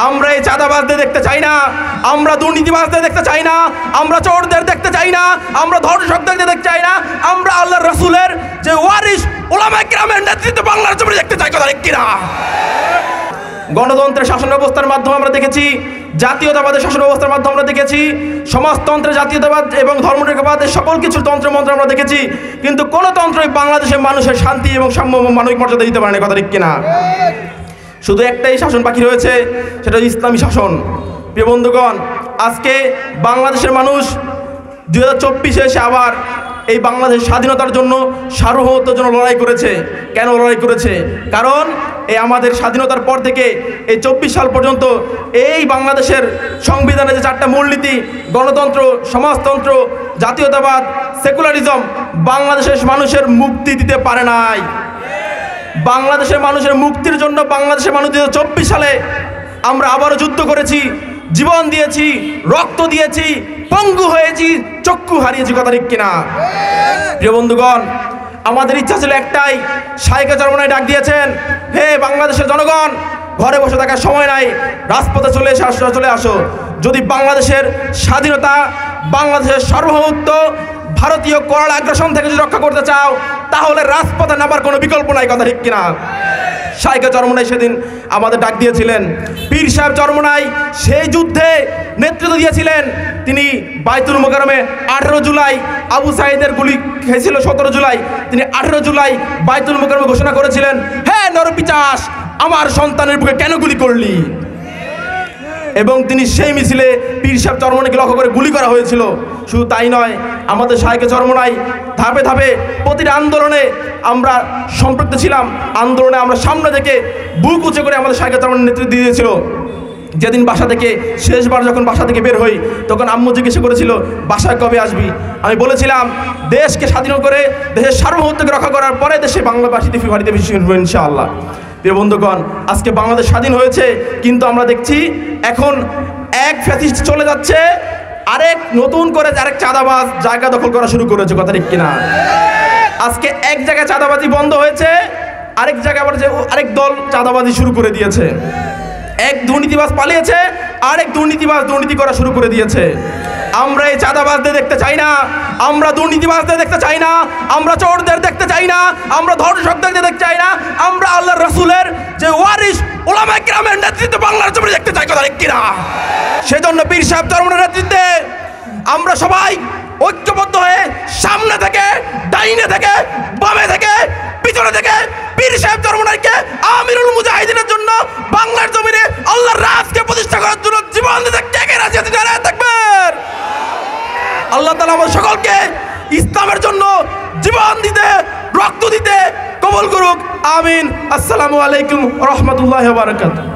আমরা এই চাঁদাবাজদের দেখতে চাই না, আমরা দুর্নীতিবাজদের দেখতে চাই না, আমরা চোরদের দেখতে চাই না, আমরা ধর্ষকদের দেখতে চাই না, আমরা আল্লাহর রাসূলের যে ওয়ারিস উলামায়ে কেরামের নেতৃত্বে বাংলার জমিনে দেখতে চাই। কথা ঠিক কিনা? গণতন্ত্রের শাসন ব্যবস্থার মাধ্যমে আমরা দেখেছি, জাতীয়তাবাদের শাসন ব্যবস্থার মাধ্যমে আমরা দেখেছি, সমাজতন্ত্রের জাতীয়তাবাদ এবং ধর্মনিরপেক্ষতাবাদের সকল কিছু তন্ত্র আমরা দেখেছি, কিন্তু কোনো তন্ত্রই বাংলাদেশের মানুষের শান্তি এবং সাম্য মানবিক মর্যাদা দিতে পারে না। কথা ঠিক কিনা? শুধু একটাই শাসন বাকি রয়েছে, সেটা ইসলামী শাসন। প্রিয় বন্ধুগণ, আজকে বাংলাদেশের মানুষ 2024 এসে আবার এই বাংলাদেশ স্বাধীনতার জন্য, সার্বভৌমত্বের জন্য লড়াই করেছে। কেন লড়াই করেছে? কারণ এই আমাদের স্বাধীনতার পর থেকে এই 24 সাল পর্যন্ত এই বাংলাদেশের সংবিধানে যে 4টা মূলনীতি, গণতন্ত্র, সমাজতন্ত্র, জাতীয়তাবাদ, সেকুলারিজম, বাংলাদেশের মানুষের মুক্তি দিতে পারে নাই। বাংলাদেশের মানুষের মুক্তির জন্য বাংলাদেশের মানুষ 2024 সালে আমরা আবারও যুদ্ধ করেছি, জীবন দিয়েছি, রক্ত দিয়েছি, পঙ্গু হয়েছি, চক্ষু হারিয়েছি। কথা ঠিক কিনা? প্রিয় বন্ধুগণ, আমাদের ইচ্ছা ছিল একটাই, শায়েখে চরমনাই ডাক দিয়েছেন, হে বাংলাদেশের জনগণ, ঘরে বসে থাকার সময় নাই, রাজপথে চলে আসো। যদি বাংলাদেশের স্বাধীনতা, বাংলাদেশের সার্বভৌমত্ব, ভারতীয় করাল আগ্রাসন থেকে যদি রক্ষা করতে চাও, তাহলে রাজপথে নামার কোনো বিকল্প নাই। কথা ঠিক কিনা? শায়েখে চরমনাই সেদিন আমাদের ডাক দিয়েছিলেন। পীর সাহেব চরমনাই সেই যুদ্ধে নেতৃত্ব দিয়েছিলেন। তিনি বাইতুল মোকাররমে 18 জুলাই, আবু সাঈদের গুলি খেয়েছিল 17 জুলাই, তিনি 18 জুলাই বাইতুল মোকাররমে ঘোষণা করেছিলেন, হে নরপিচাস, আমার সন্তানের বুকে কেন গুলি করলি? এবং তিনি সেই মিছিলে পীর সাহেব চরমনাইকে লক্ষ্য করে গুলি করা হয়েছিল। শুধু তাই নয়, আমাদের শায়েখে চরমনাই ধাপে ধাপে প্রতিটা আন্দোলনে আমরা সম্পৃক্ত ছিলাম। আন্দোলনে আমরা সামনে থেকে বুক উঁচু করে আমাদের শায়েখে চরমনাই নেতৃত্ব দিয়েছিল। যেদিন বাসা থেকে শেষবার যখন বাসা থেকে বের হই, তখন আম্মু জিজ্ঞেস করেছিল, বাসায় কবে আসবি? আমি বলেছিলাম, দেশকে স্বাধীন করে, দেশের সার্বভৌমত্বকে রক্ষা করার পরে দেশে বাংলাবাসীতে বাড়িতে বেশি ইনশাআল্লাহ। প্রিয় বন্ধুগণ, আজকে বাংলাদেশ স্বাধীন হয়েছে, কিন্তু আমরা দেখছি এখন এক ফ্যাসিস্ট চলে যাচ্ছে, আরেক নতুন করে আরেক চাঁদাবাজ জায়গা দখল করা শুরু করেছে। কথা ঠিক কিনা? আজকে এক জায়গায় চাঁদাবাজি বন্ধ হয়েছে, আরেক জায়গায় আবার যে আরেক দল চাঁদাবাজি শুরু করে দিয়েছে। এক দুর্নীতিবাজ পালিয়েছে, আরেক দুর্নীতিবাজ দুর্নীতি করা শুরু করে দিয়েছে। আমরা এই চাঁদাবাজদের দেখতে চাই না, আমরা দুর্নীতিবাজদের দেখতে চাই না, আমরা চোরদের দেখতে চাই না, আমরা ধর্ষকদের দেখতে চাই না, আমরা আল্লাহর রাসূলের যে ওয়ারিস উলামায়ে কেরামের নেতৃত্বে বাংলার জমিনে দেখতে চাই। কথা ঠিক কিনা? সেজন্য পীর সাহেব চরমনাইয়ের নেতৃত্বে আমরা সবাই ঐক্যবদ্ধ হয়ে সামনে থেকে, ডাইনে থেকে, বামে থেকে, পিছনে থেকে পীর সাহেব চরমনাইকে আমিরুল মুজাহিদিনের জন্য বাংলার জমিনে আল্লাহর রাজকে প্রতিষ্ঠা করার জন্য জীবন দিতে কে কে রাজি আছেন? নারায়ে তাকবীর! আল্লাহ তাআলা আমাদের সকলকে ইসলামের জন্য জীবন দিতে, রক্ত দিতে কবুল করুক। আমিন। আসসালামু আলাইকুম ওয়া রাহমাতুল্লাহি ওয়া বারাকাতুহু।